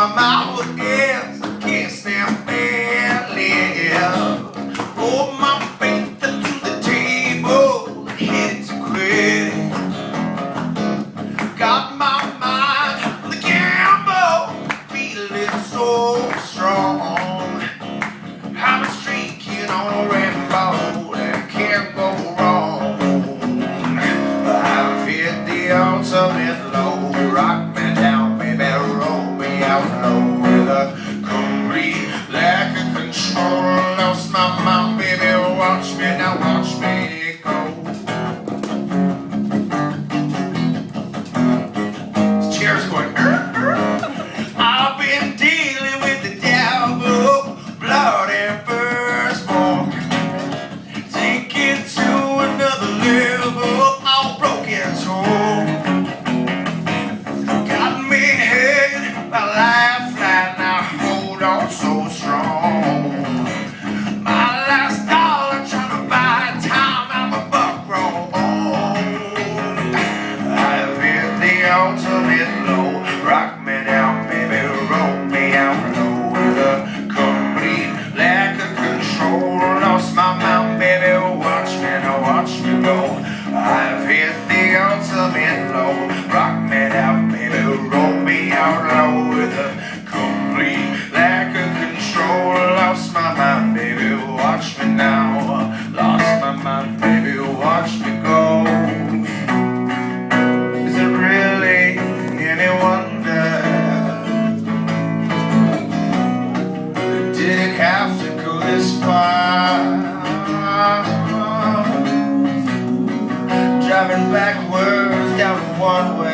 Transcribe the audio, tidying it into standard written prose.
my mouth is kissing and live. Oh, my faith to the table, hits a quit. Got my mind on the gamble, feeling so strong. I'm streaking on a rainbow that can't go wrong. I've hit the ultimate low, rock me down, baby, roll me out low with a complete lack of control. Lost my mind, baby, watch me now, watch me go. This chair's going. I've been dealing with the devil, blood and firstborn, taking to another level, all broken soul. Got me hit by lifeline, now hold on so strong. My last dollar trying to buy time, I'm a buck roll. I've hit the ultimate low, rock me down, baby, roll me out low with a complete lack of control. Lost my mind, baby, watch me now, watch me go. I've hit the ultimate low, rock me down, baby, roll me out low with a complete lack of control. Lost my mind, baby, watch me now. Lost my mind, baby, watch me go. Is it really any wonder? Did it have to go this far? Driving backwards down one way.